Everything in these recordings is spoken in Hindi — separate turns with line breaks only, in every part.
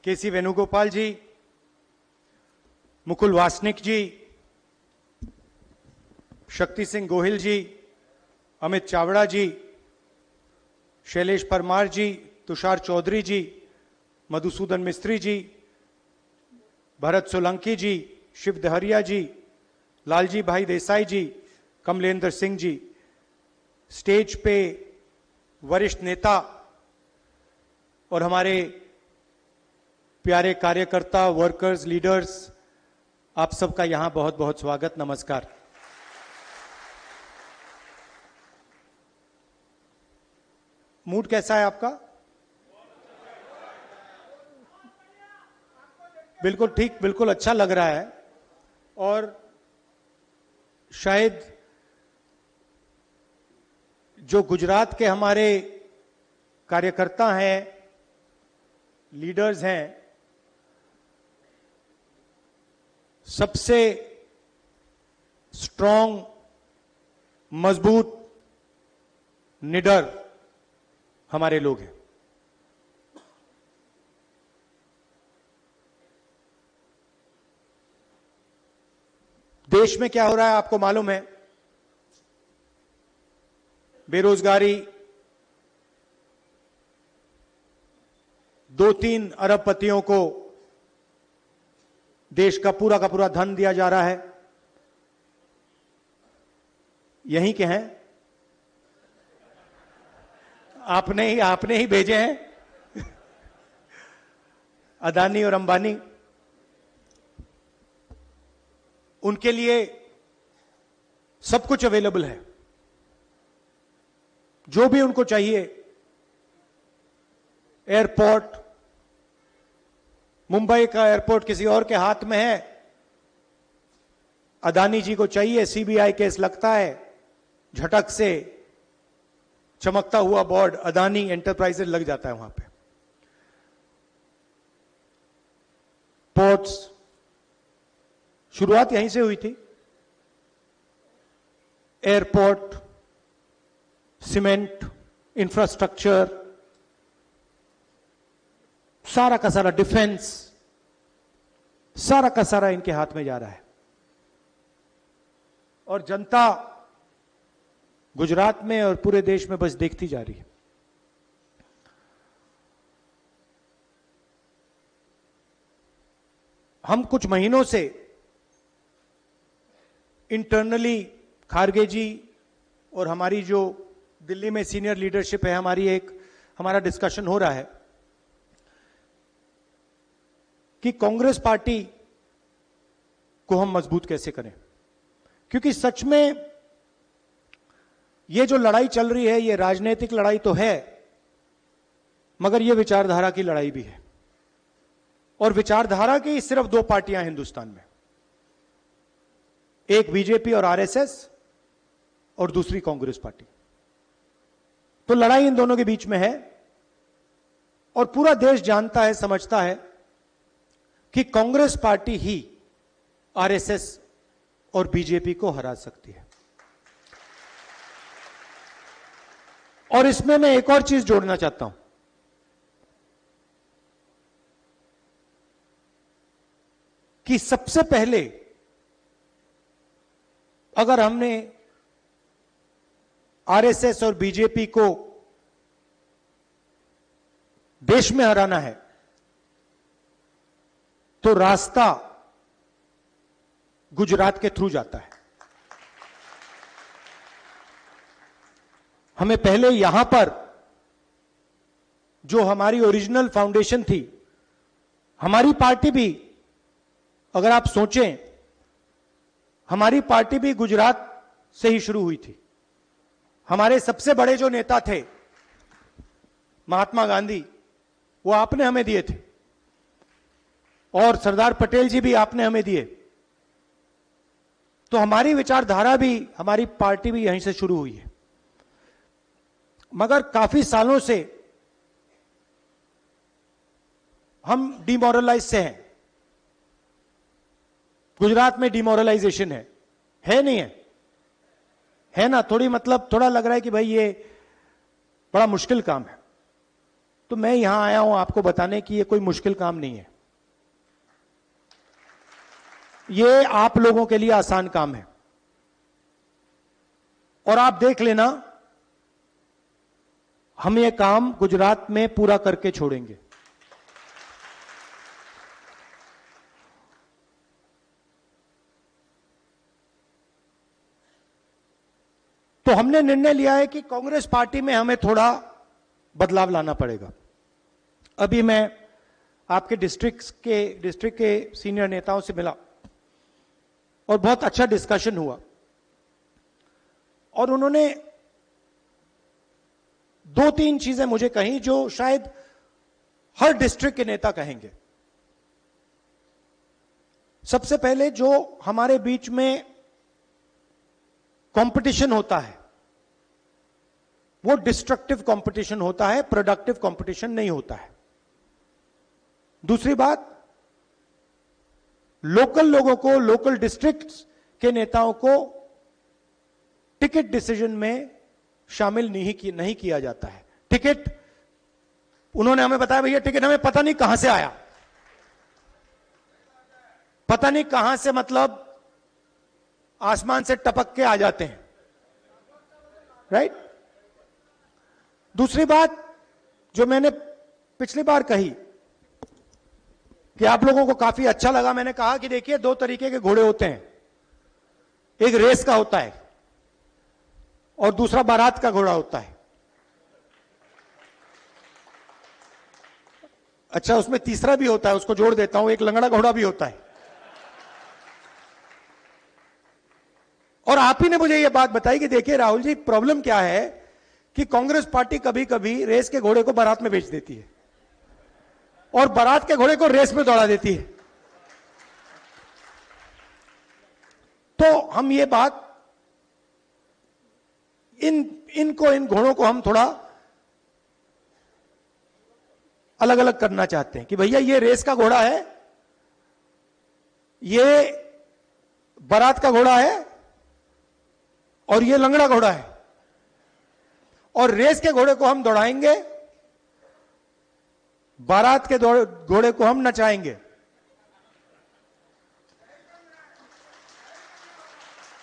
केसी वेणुगोपाल जी, मुकुल वासनिक जी, शक्ति सिंह गोहिल जी, अमित चावड़ा जी, शैलेश परमार जी, तुषार चौधरी जी, मधुसूदन मिस्त्री जी, भरत सोलंकी जी, शिव दहरिया जी, लालजी भाई देसाई जी, कमलेंद्र सिंह जी, स्टेज पे वरिष्ठ नेता और हमारे प्यारे कार्यकर्ता, वर्कर्स, लीडर्स, आप सबका यहां बहुत बहुत स्वागत, नमस्कार। मूड कैसा है आपका? बिल्कुल ठीक, बिल्कुल अच्छा लग रहा है। और शायद जो गुजरात के हमारे कार्यकर्ता हैं, लीडर्स हैं, सबसे स्ट्रांग, मजबूत, निडर हमारे लोग हैं। देश में क्या हो रहा है आपको मालूम है। बेरोजगारी 2-3 अरबपतियों को देश का पूरा धन दिया जा रहा है। यहीं के हैं, आपने ही भेजे हैं अदानी और अंबानी। उनके लिए सब कुछ अवेलेबल है, जो भी उनको चाहिए। एयरपोर्ट, मुंबई का एयरपोर्ट किसी और के हाथ में है, अदानी जी को चाहिए, सीबीआई केस लगता है, झटक से चमकता हुआ बोर्ड अदानी एंटरप्राइजेज लग जाता है वहां पे। पोर्ट्स, शुरुआत यहीं से हुई थी। एयरपोर्ट, सीमेंट, इंफ्रास्ट्रक्चर, सारा का सारा डिफेंस, सारा का सारा इनके हाथ में जा रहा है। और जनता गुजरात में और पूरे देश में बस देखती जा रही है। हम कुछ महीनों से इंटरनली खारगे जी और हमारी जो दिल्ली में सीनियर लीडरशिप है, हमारा डिस्कशन हो रहा है कि कांग्रेस पार्टी को हम मजबूत कैसे करें। क्योंकि सच में ये जो लड़ाई चल रही है, ये राजनीतिक लड़ाई तो है, मगर ये विचारधारा की लड़ाई भी है। और विचारधारा की सिर्फ 2 पार्टियां हैं हिंदुस्तान में, एक बीजेपी और आरएसएस और दूसरी कांग्रेस पार्टी। तो लड़ाई इन दोनों के बीच में है। और पूरा देश जानता है, समझता है कि कांग्रेस पार्टी ही आरएसएस और बीजेपी को हरा सकती है। और इसमें मैं एक और चीज जोड़ना चाहता हूं कि सबसे पहले अगर हमने आरएसएस और बीजेपी को देश में हराना है तो रास्ता गुजरात के थ्रू जाता है। हमें पहले यहां पर जो हमारी ओरिजिनल फाउंडेशन थी, हमारी पार्टी भी, अगर आप सोचें, हमारी पार्टी भी गुजरात से ही शुरू हुई थी। हमारे सबसे बड़े जो नेता थे महात्मा गांधी, वो आपने हमें दिए थे, और सरदार पटेल जी भी आपने हमें दिए। तो हमारी विचारधारा भी, हमारी पार्टी भी यहीं से शुरू हुई है। मगर काफी सालों से हम डिमोरलाइज से हैं। गुजरात में डिमोरलाइजेशन है नहीं है ना? थोड़ा लग रहा है कि भाई ये बड़ा मुश्किल काम है। तो मैं यहां आया हूं आपको बताने कि यह कोई मुश्किल काम नहीं है, ये आप लोगों के लिए आसान काम है। और आप देख लेना, हम ये काम गुजरात में पूरा करके छोड़ेंगे। तो हमने निर्णय लिया है कि कांग्रेस पार्टी में हमें थोड़ा बदलाव लाना पड़ेगा। अभी मैं आपके डिस्ट्रिक्ट के सीनियर नेताओं से मिला और बहुत अच्छा डिस्कशन हुआ, और उन्होंने 2-3 चीजें मुझे कही जो शायद हर डिस्ट्रिक्ट के नेता कहेंगे। सबसे पहले, जो हमारे बीच में कंपटीशन होता है वो डिस्ट्रक्टिव कंपटीशन होता है, प्रोडक्टिव कंपटीशन नहीं होता है। दूसरी बात, लोकल लोगों को, लोकल डिस्ट्रिक्ट्स के नेताओं को टिकट डिसीजन में शामिल नहीं किया जाता है। टिकट, उन्होंने हमें बताया भैया टिकट हमें पता नहीं कहां से आया, पता नहीं कहां से, मतलब आसमान से टपक के आ जाते हैं, राइट। दूसरी बात जो मैंने पिछली बार कही कि आप लोगों को काफी अच्छा लगा, मैंने कहा कि देखिए 2 तरीके के घोड़े होते हैं, एक रेस का होता है और दूसरा बारात का घोड़ा होता है। अच्छा, उसमें तीसरा भी होता है, उसको जोड़ देता हूं, एक लंगड़ा घोड़ा भी होता है। और आप ही ने मुझे यह बात बताई कि देखिए राहुल जी, प्रॉब्लम क्या है कि कांग्रेस पार्टी कभी कभी रेस के घोड़े को बारात में बेच देती है और बारात के घोड़े को रेस में दौड़ा देती है। तो हम ये बात, इन घोड़ों को हम थोड़ा अलग अलग करना चाहते हैं कि भैया ये रेस का घोड़ा है, ये बारात का घोड़ा है और ये लंगड़ा घोड़ा है, और रेस के घोड़े को हम दौड़ाएंगे, बारात के घोड़े को हम नचाएंगे,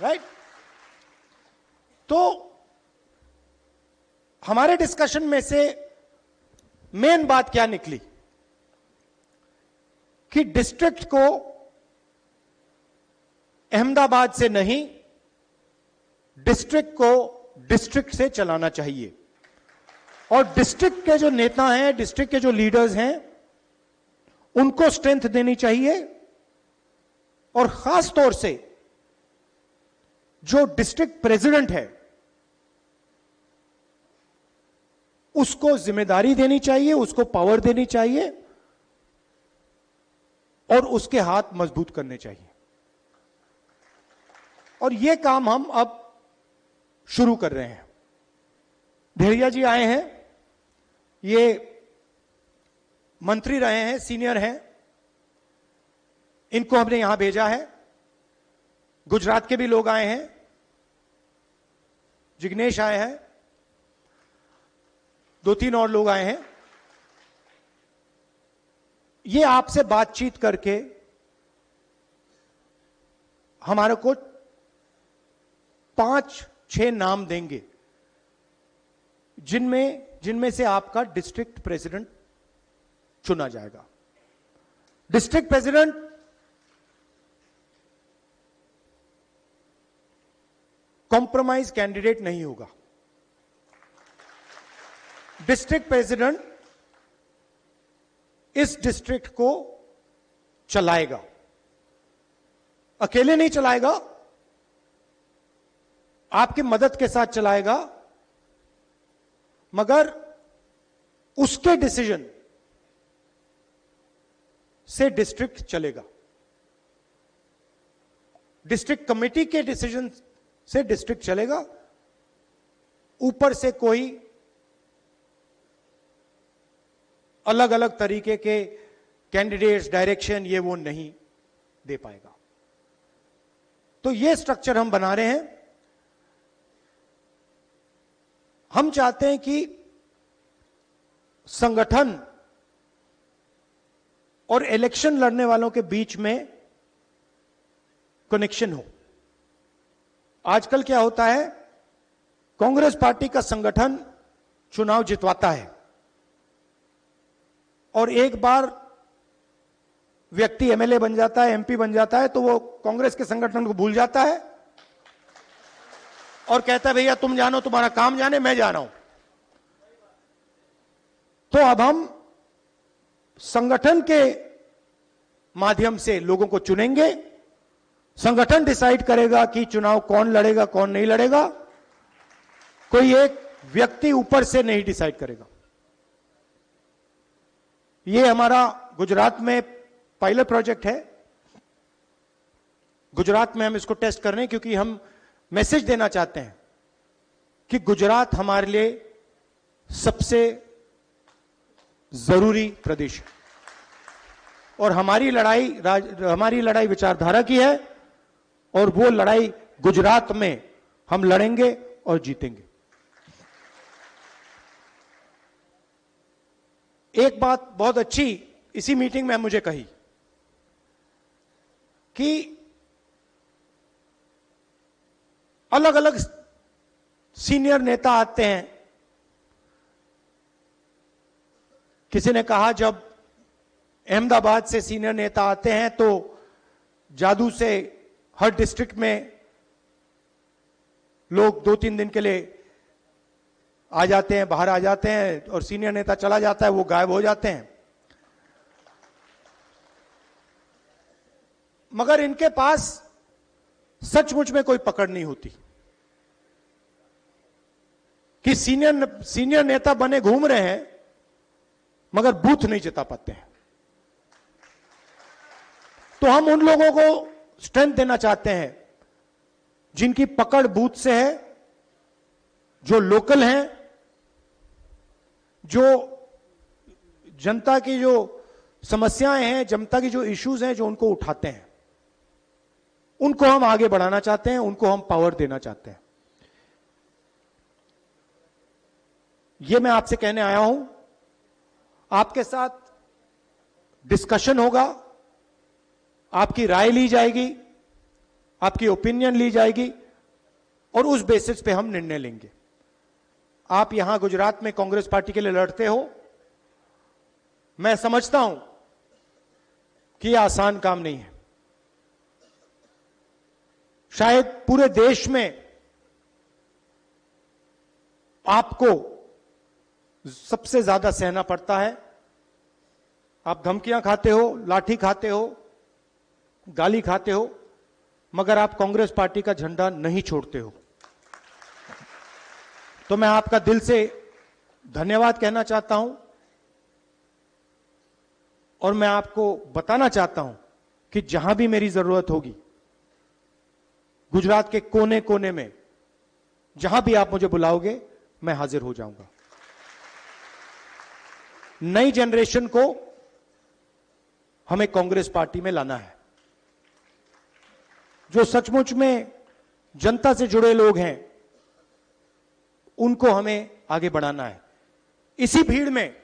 राइट। तो हमारे डिस्कशन में से मेन बात क्या निकली कि डिस्ट्रिक्ट को अहमदाबाद से नहीं, डिस्ट्रिक्ट को डिस्ट्रिक्ट से चलाना चाहिए। और डिस्ट्रिक्ट के जो नेता हैं, डिस्ट्रिक्ट के जो लीडर्स हैं, उनको स्ट्रेंथ देनी चाहिए, और खास तौर से जो डिस्ट्रिक्ट प्रेसिडेंट है उसको जिम्मेदारी देनी चाहिए, उसको पावर देनी चाहिए और उसके हाथ मजबूत करने चाहिए। और यह काम हम अब शुरू कर रहे हैं। भेड़िया जी आए हैं, ये मंत्री रहे हैं, सीनियर हैं, इनको हमने यहां भेजा है। गुजरात के भी लोग आए हैं, जिग्नेश आए हैं, 2-3 और लोग आए हैं। ये आपसे बातचीत करके हमारे को 5-6 नाम देंगे जिनमें से आपका डिस्ट्रिक्ट प्रेसिडेंट चुना जाएगा। डिस्ट्रिक्ट प्रेसिडेंट कॉम्प्रोमाइज कैंडिडेट नहीं होगा। डिस्ट्रिक्ट प्रेसिडेंट इस डिस्ट्रिक्ट को चलाएगा, अकेले नहीं चलाएगा, आपकी मदद के साथ चलाएगा, मगर उसके डिसीजन से डिस्ट्रिक्ट चलेगा। डिस्ट्रिक्ट कमेटी के डिसीजन से डिस्ट्रिक्ट चलेगा, ऊपर से कोई अलग अलग तरीके के कैंडिडेट्स, डायरेक्शन, ये वो नहीं दे पाएगा। तो ये स्ट्रक्चर हम बना रहे हैं। हम चाहते हैं कि संगठन और इलेक्शन लड़ने वालों के बीच में कनेक्शन हो। आजकल क्या होता है, कांग्रेस पार्टी का संगठन चुनाव जितवाता है और एक बार व्यक्ति एमएलए बन जाता है, एमपी बन जाता है, तो वो कांग्रेस के संगठन को भूल जाता है और कहता है भैया तुम जानो, तुम्हारा काम जाने, मैं जा रहा हूं। तो अब हम संगठन के माध्यम से लोगों को चुनेंगे, संगठन डिसाइड करेगा कि चुनाव कौन लड़ेगा कौन नहीं लड़ेगा, कोई एक व्यक्ति ऊपर से नहीं डिसाइड करेगा। ये हमारा गुजरात में पायलट प्रोजेक्ट है। गुजरात में हम इसको टेस्ट कर रहे हैं क्योंकि हम मैसेज देना चाहते हैं कि गुजरात हमारे लिए सबसे जरूरी प्रदेश है और हमारी लड़ाई विचारधारा की है और वो लड़ाई गुजरात में हम लड़ेंगे और जीतेंगे। एक बात बहुत अच्छी इसी मीटिंग में मुझे कही कि अलग अलग सीनियर नेता आते हैं। किसी ने कहा जब अहमदाबाद से सीनियर नेता आते हैं तो जादू से हर डिस्ट्रिक्ट में लोग 2-3 दिन के लिए आ जाते हैं, बाहर आ जाते हैं और सीनियर नेता चला जाता है, वो गायब हो जाते हैं। मगर इनके पास सचमुच में कोई पकड़ नहीं होती कि सीनियर नेता बने घूम रहे हैं मगर बूथ नहीं जिता पाते हैं। तो हम उन लोगों को स्ट्रेंथ देना चाहते हैं जिनकी पकड़ बूथ से है, जो लोकल हैं, जो जनता की जो समस्याएं हैं, जनता की जो इश्यूज हैं, जो उनको उठाते हैं, उनको हम आगे बढ़ाना चाहते हैं, उनको हम पावर देना चाहते हैं। यह मैं आपसे कहने आया हूं। आपके साथ डिस्कशन होगा, आपकी राय ली जाएगी, आपकी ओपिनियन ली जाएगी और उस बेसिस पे हम निर्णय लेंगे। आप यहां गुजरात में कांग्रेस पार्टी के लिए लड़ते हो, मैं समझता हूं कि यह आसान काम नहीं है। शायद पूरे देश में आपको सबसे ज्यादा सहना पड़ता है। आप धमकियां खाते हो, लाठी खाते हो, गाली खाते हो, मगर आप कांग्रेस पार्टी का झंडा नहीं छोड़ते हो। तो मैं आपका दिल से धन्यवाद कहना चाहता हूं और मैं आपको बताना चाहता हूं कि जहां भी मेरी जरूरत होगी, गुजरात के कोने कोने में जहां भी आप मुझे बुलाओगे, मैं हाजिर हो जाऊंगा। नई जनरेशन को हमें कांग्रेस पार्टी में लाना है। जो सचमुच में जनता से जुड़े लोग हैं, उनको हमें आगे बढ़ाना है। इसी भीड़ में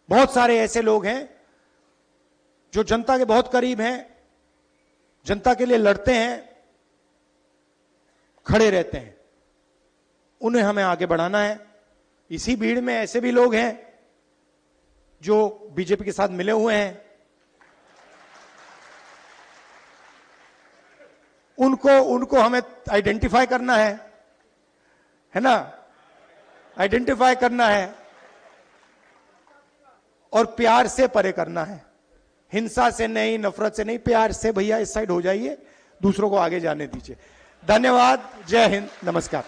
बहुत सारे ऐसे लोग हैं जो जनता के बहुत करीब हैं, जनता के लिए लड़ते हैं, खड़े रहते हैं, उन्हें हमें आगे बढ़ाना है। इसी भीड़ में ऐसे भी लोग हैं जो बीजेपी के साथ मिले हुए हैं, उनको हमें आइडेंटिफाई करना है ना, आइडेंटिफाई करना है और प्यार से परे करना है। हिंसा से नहीं, नफरत से नहीं, प्यार से भैया इस साइड हो जाइए, दूसरों को आगे जाने दीजिए। धन्यवाद। जय हिंद। नमस्कार।